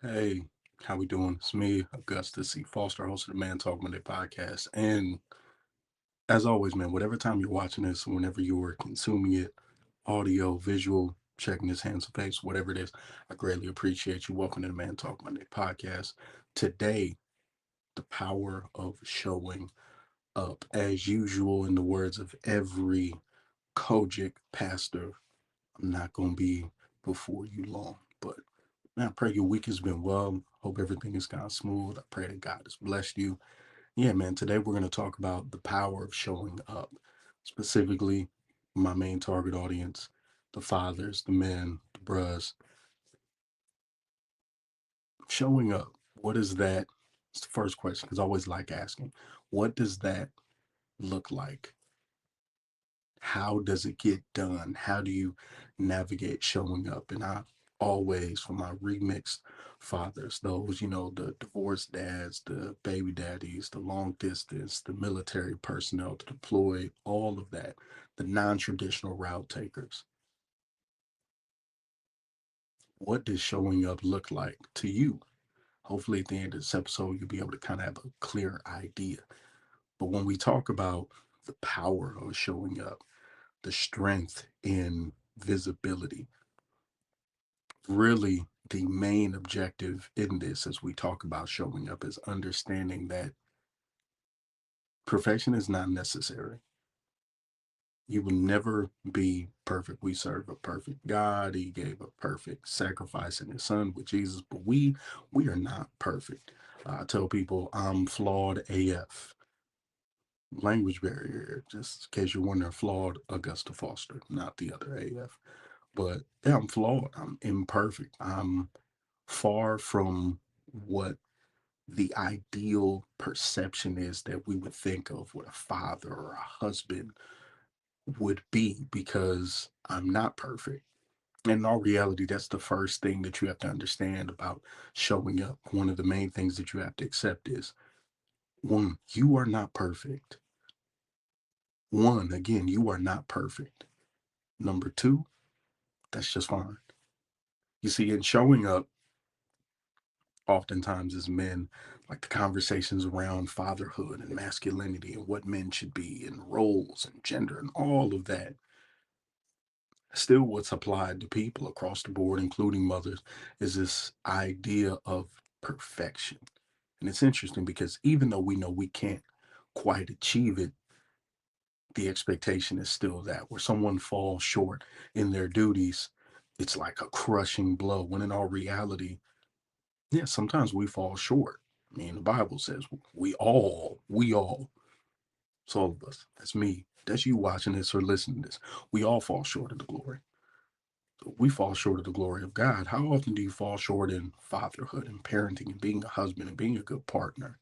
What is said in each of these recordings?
Hey, how we doing? It's me, Augustus C. Foster, host of the Mantalk Monday podcast. And as always, man, whatever time you're watching this, whenever you're consuming it, audio, visual, checking his hands and face, whatever it is, I greatly appreciate you. Welcome to the Mantalk Monday podcast. Today, the power of showing up. As usual, in the words of every Kojic pastor, I'm not going to be before you long, but man, I pray your week has been well. Hope everything is gone smooth. I pray that God has blessed you. Yeah, man, today we're going to talk about the power of showing up, specifically my main target audience, the fathers, the men, the bros. Showing up, what is that? It's the first question because I always like asking, what does that look like? How does it get done? How do you navigate showing up? And I always, for my remixed fathers, those, the divorced dads, the baby daddies, the long distance, the military personnel, the deployed, all of that, the non traditional route takers. What does showing up look like to you? Hopefully, at the end of this episode, you'll be able to kind of have a clear idea. But when we talk about the power of showing up, the strength in visibility, really the main objective in this as we talk about showing up is understanding that perfection is not necessary. You will never be perfect. We serve a perfect God. He gave a perfect sacrifice in his son with Jesus, but we are not perfect. I tell people I'm flawed AF. Language barrier, just in case you're wondering, flawed Augusta Foster, not the other AF. But yeah, I'm flawed. I'm imperfect. I'm far from what the ideal perception is that we would think of what a father or a husband would be because I'm not perfect. And in all reality, that's the first thing that you have to understand about showing up. One of the main things that you have to accept is one, you are not perfect. One, again, you are not perfect. Number two, that's just fine. You see, in showing up, oftentimes as men, like the conversations around fatherhood and masculinity and what men should be and roles and gender and all of that, still what's applied to people across the board, including mothers, is this idea of perfection. And it's interesting because even though we know we can't quite achieve it, the expectation is still that where someone falls short in their duties, it's like a crushing blow. When in all reality, yeah, sometimes we fall short. I mean, the Bible says we all, it's all of us. That's me. That's you watching this or listening to this. We all fall short of the glory. So we fall short of the glory of God. How often do you fall short in fatherhood and parenting and being a husband and being a good partner?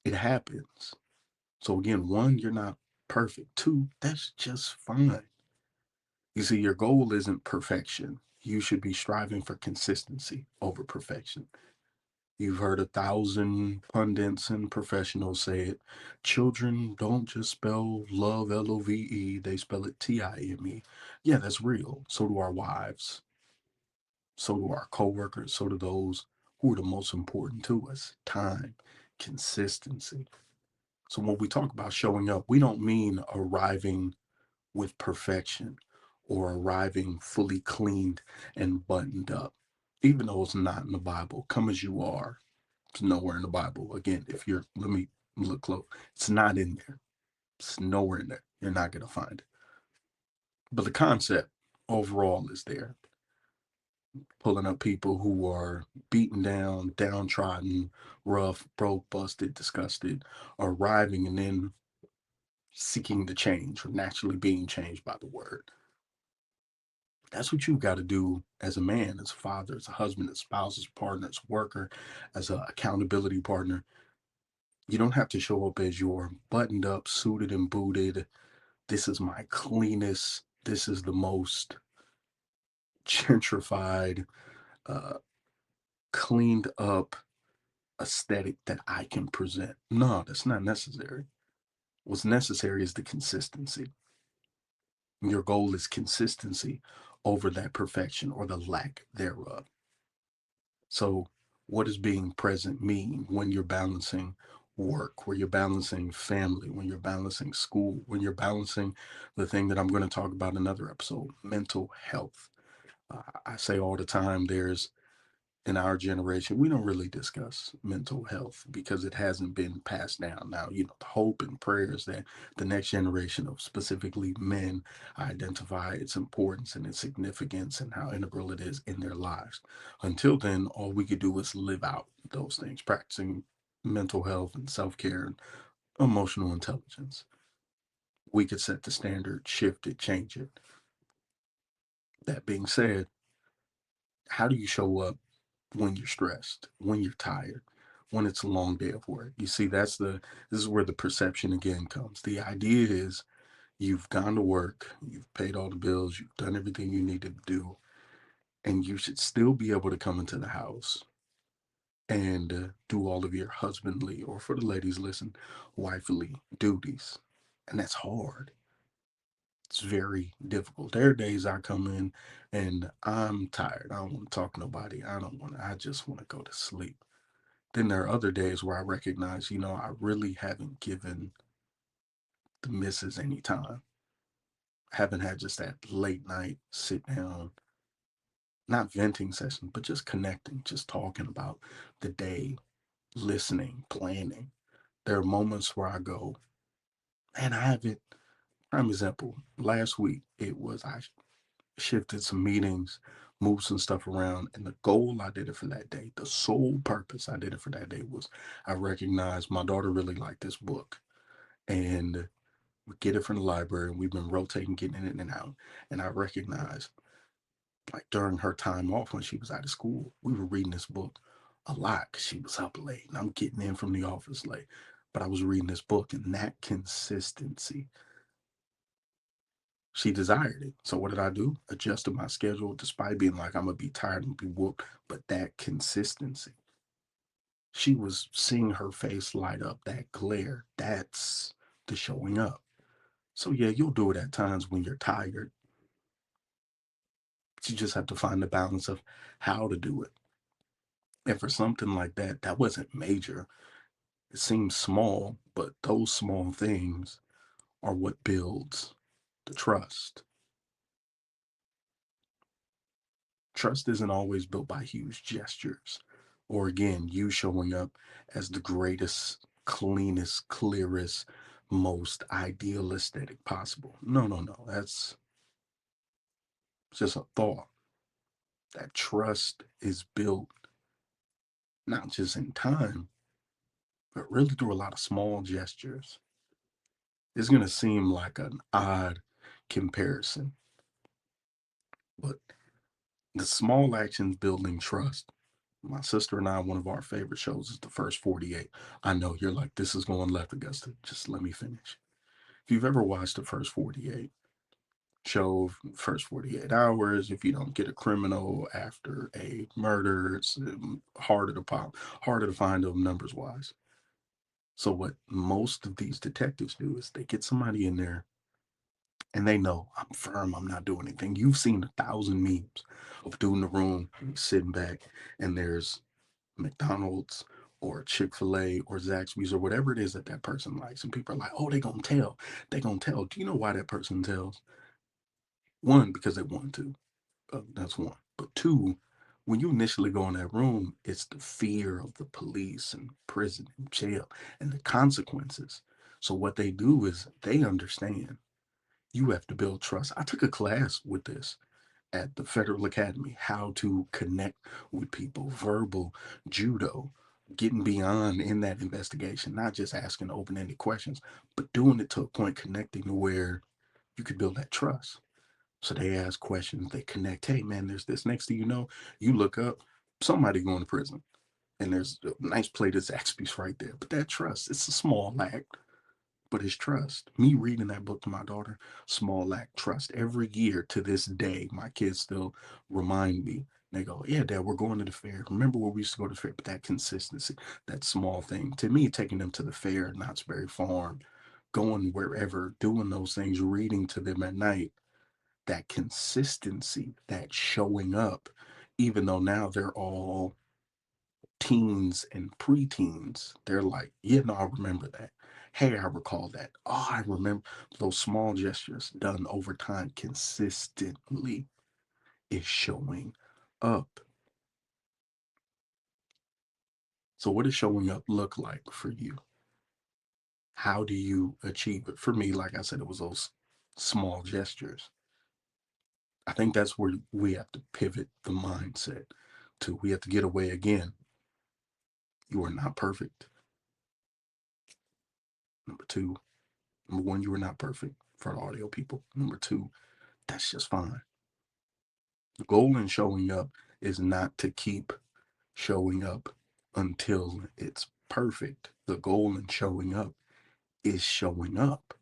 It happens. So again, one, you're not perfect. Two, that's just fine. You see, your goal isn't perfection. You should be striving for consistency over perfection. You've heard 1,000 pundits and professionals say it. Children don't just spell love LOVE, they spell it TIME. Yeah, that's real. So do our wives. So do our coworkers. So do those who are the most important to us. Time, consistency. So when we talk about showing up, we don't mean arriving with perfection or arriving fully cleaned and buttoned up. Even though it's not in the Bible, come as you are. It's nowhere in the Bible. Again, if you're, let me look close. It's not in there. It's nowhere in there. You're not going to find it. But the concept overall is there. Pulling up people who are beaten down, downtrodden, rough, broke, busted, disgusted, arriving and then seeking the change or naturally being changed by the word. That's what you've got to do as a man, as a father, as a husband, as a spouse, as a partner, as a worker, as an accountability partner. You don't have to show up as you're buttoned up, suited and booted. This is my cleanest, this is the most gentrified, uh, cleaned up aesthetic that I can present. No, that's not necessary. What's necessary is the consistency. Your goal is consistency over that perfection or the lack thereof. So, what does being present mean when you're balancing work, where you're balancing family, when you're balancing school, when you're balancing the thing that I'm going to talk about in another episode, mental health? I say all the time, there's in our generation, we don't really discuss mental health because it hasn't been passed down. Now, the hope and prayers that the next generation of specifically men identify its importance and its significance and how integral it is in their lives. Until then, all we could do is live out those things, practicing mental health and self care and emotional intelligence. We could set the standard, shift it, change it. That being said, how do you show up when you're stressed, when you're tired, when it's a long day of work? You see, this is where the perception again comes. The idea is you've gone to work, you've paid all the bills, you've done everything you needed to do, and you should still be able to come into the house and do all of your husbandly, or for the ladies, listen, wifely duties. And that's hard. It's very difficult. There are days I come in and I'm tired. I don't want to talk to nobody. I just want to go to sleep. Then there are other days where I recognize, I really haven't given the missus any time. I haven't had just that late night sit down, not venting session, but just connecting, just talking about the day, listening, planning. There are moments where I go, man, I haven't. Prime example, last week it was I shifted some meetings, moved some stuff around, and the goal I did it for that day, the sole purpose I did it for that day was I recognized my daughter really liked this book. And we get it from the library and we've been rotating, getting it in and out. And I recognized like during her time off when she was out of school, we were reading this book a lot because she was up late and I'm getting in from the office late. But I was reading this book and that consistency, she desired it. So what did I do? Adjusted my schedule despite being like I'm gonna be tired and be whooped. But that consistency, she was seeing her face light up, that glare. That's the showing up. So yeah, you'll do it at times when you're tired. You just have to find the balance of how to do it. And for something like that, that wasn't major. It seems small, but those small things are what builds the trust. Trust isn't always built by huge gestures or, again, you showing up as the greatest, cleanest, clearest, most ideal aesthetic possible. No, no, no. That's just a thought. That trust is built not just in time, but really through a lot of small gestures. It's going to seem like an odd comparison, but the small actions building trust. My sister and I, one of our favorite shows is the first 48. I know you're like, this is going left, Augusta. Just let me finish. If you've ever watched the first 48 show, first 48 hours, if you don't get a criminal after a murder, it's harder to find them numbers wise. So what most of these detectives do is they get somebody in there and they know I'm firm. I'm not doing anything. You've seen 1,000 memes of dude in the room sitting back, and there's McDonald's or Chick-fil-A or Zaxby's or whatever it is that that person likes, and people are like, "Oh, they gonna tell. They gonna tell." Do you know why that person tells? One, because they want to. That's one. But two, when you initially go in that room, it's the fear of the police and prison and jail and the consequences. So what they do is they understand you have to build trust. I took a class with this at the Federal Academy, how to connect with people, verbal judo, getting beyond in that investigation, not just asking open ended questions, but doing it to a point connecting to where you could build that trust. So they ask questions, they connect. Hey, man, there's this. Next thing you know, you look up, somebody going to prison. And there's a nice plate of Zaxby's right there. But that trust, it's a small act, but it's trust. Me reading that book to my daughter, small act trust. Every year to this day, my kids still remind me. They go, yeah, Dad, we're going to the fair. Remember where we used to go to the fair? But that consistency, that small thing. To me, taking them to the fair, Knott's Berry Farm, going wherever, doing those things, reading to them at night, that consistency, that showing up, even though now they're all teens and preteens, they're like, yeah, no, I remember that. Hey, I recall that. Oh, I remember those small gestures done over time consistently is showing up. So, what does showing up look like for you? How do you achieve it? For me, like I said, it was those small gestures. I think that's where we have to pivot the mindset to. We have to get away again. You are not perfect. Number two, number one, you are not perfect for the audio people. Number two, that's just fine. The goal in showing up is not to keep showing up until it's perfect. The goal in showing up is showing up.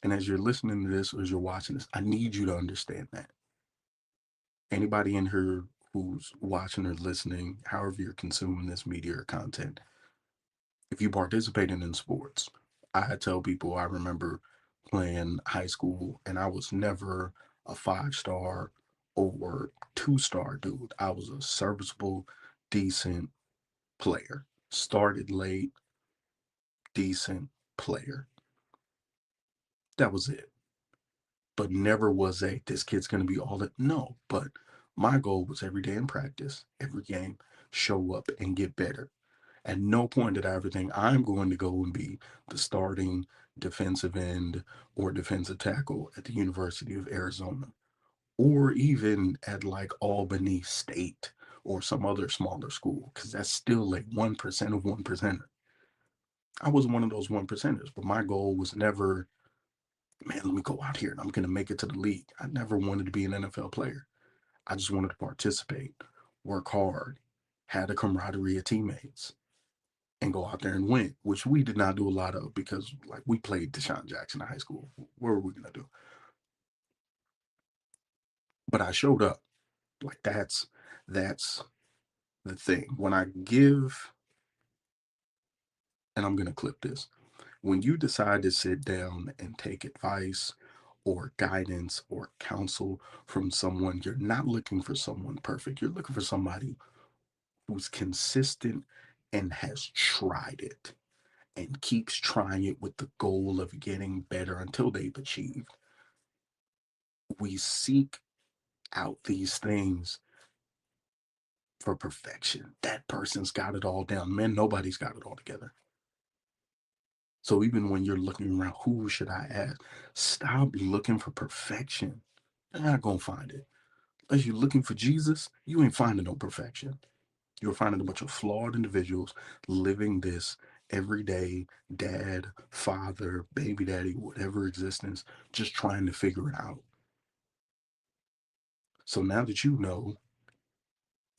And as you're listening to this or as you're watching this, I need you to understand that. Anybody in here who's watching or listening, however you're consuming this media or content, if you participated in sports, I tell people I remember playing high school and I was never a 5 star or 2 star dude. I was a serviceable, decent player. Started late, decent player. That was it. But never was this kid's going to be all that. No, but my goal was every day in practice, every game, show up and get better. At no point did I ever think I'm going to go and be the starting defensive end or defensive tackle at the University of Arizona or even at like Albany State or some other smaller school, because that's still like 1% of 1%. I was one of those 1%ers, but my goal was never, man, let me go out here and I'm going to make it to the league. I never wanted to be an NFL player. I just wanted to participate, work hard, had a camaraderie of teammates, and go out there and win, which we did not do a lot of because like we played Deshaun Jackson in high school. What were we gonna do? But I showed up. Like that's the thing. When I give, and I'm gonna clip this, when you decide to sit down and take advice or guidance or counsel from someone, you're not looking for someone perfect. You're looking for somebody who's consistent and has tried it and keeps trying it with the goal of getting better until they've achieved. We seek out these things for perfection. That person's got it all down. Man, nobody's got it all together. So even when you're looking around, who should I ask? Stop looking for perfection. You're not gonna find it. Unless you're looking for Jesus, you ain't finding no perfection. You're finding a bunch of flawed individuals living this everyday dad, father, baby daddy, whatever existence, just trying to figure it out. So now that you know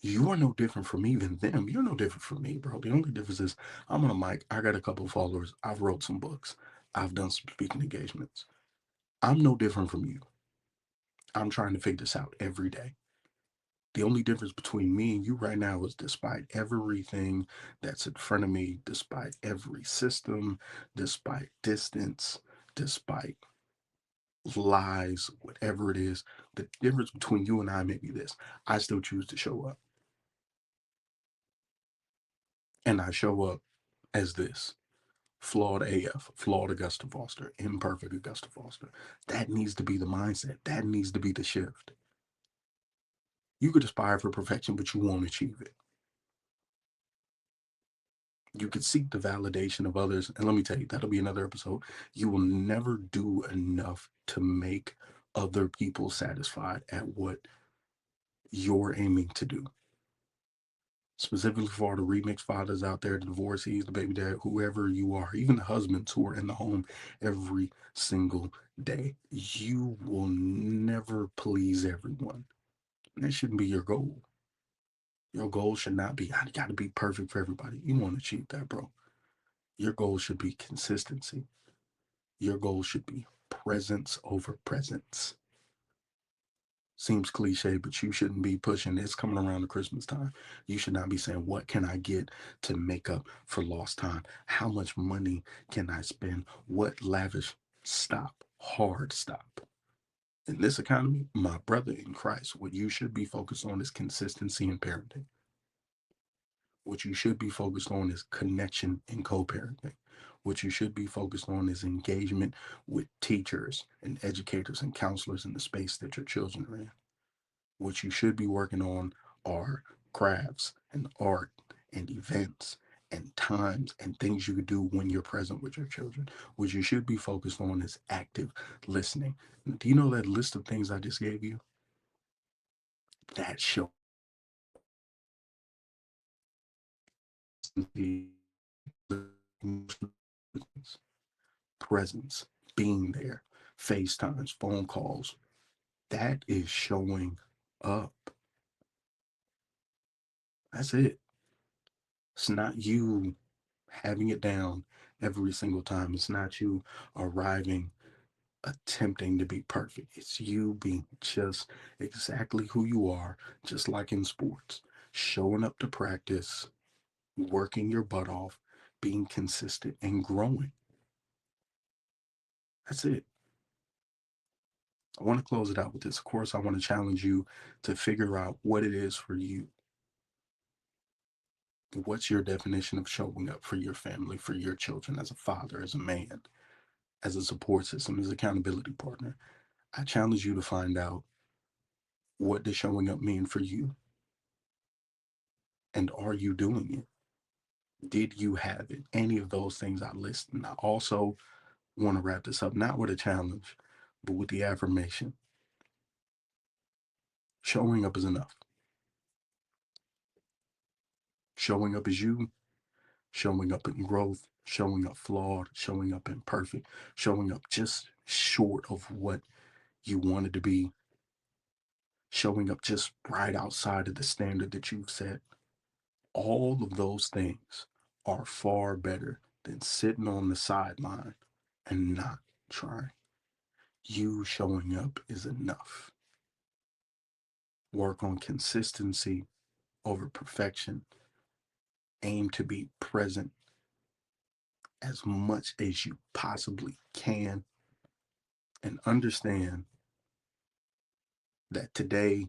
you are no different from even them. You're no different from me, bro. The only difference is I'm on a mic. I got a couple of followers. I've wrote some books. I've done some speaking engagements. I'm no different from you. I'm trying to figure this out every day. The only difference between me and you right now is despite everything that's in front of me, despite every system, despite distance, despite lies, whatever it is, the difference between you and I may be this. I still choose to show up. And I show up as this. Flawed AF, flawed Augusta Foster, imperfect Augusta Foster. That needs to be the mindset. That needs to be the shift. You could aspire for perfection, but you won't achieve it. You could seek the validation of others. And let me tell you, that'll be another episode. You will never do enough to make other people satisfied at what you're aiming to do. Specifically for all the remix fathers out there, the divorcees, the baby dad, whoever you are, even the husbands who are in the home every single day. You will never please everyone. That shouldn't be your goal. Your goal should not be, I got to be perfect for everybody. You won't achieve that, bro. Your goal should be consistency. Your goal should be presence over presence. Seems cliche, but you shouldn't be pushing. It's coming around the Christmas time. You should not be saying, what can I get to make up for lost time? How much money can I spend? What lavish? Stop. Hard stop. In this economy, my brother in Christ, what you should be focused on is consistency in parenting. What you should be focused on is connection and co-parenting. What you should be focused on is engagement with teachers and educators and counselors in the space that your children are in. What you should be working on are crafts and art and events and times and things you could do when you're present with your children. What you should be focused on is active listening. Do you know that list of things I just gave you? That shows the presence, being there, FaceTimes, phone calls. That is showing up. That's it. It's not you having it down every single time. It's not you arriving attempting to be perfect. It's you being just exactly who you are, just like in sports, showing up to practice, working your butt off, being consistent, and growing. That's it. I want to close it out with this. Of course, I want to challenge you to figure out what it is for you. What's your definition of showing up for your family, for your children, as a father, as a man, as a support system, as accountability partner? I challenge you to find out, what does showing up mean for you? And are you doing it? Did you have it? Any of those things I listed. And I also want to wrap this up, not with a challenge, but with the affirmation. Showing up is enough. Showing up is you, showing up in growth, showing up flawed, showing up imperfect, showing up just short of what you wanted to be, showing up just right outside of the standard that you've set. All of those things are far better than sitting on the sideline and not trying. You showing up is enough. Work on consistency over perfection. Aim to be present as much as you possibly can, and understand that today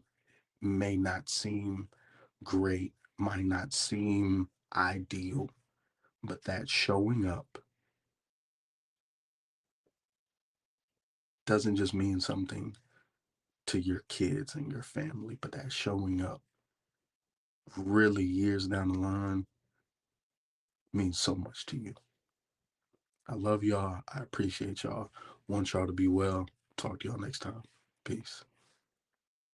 may not seem great, might not seem ideal, but that showing up doesn't just mean something to your kids and your family, but that showing up really years down the line means so much to you. I love y'all. I appreciate y'all. Want y'all to be well. Talk to y'all next time. Peace.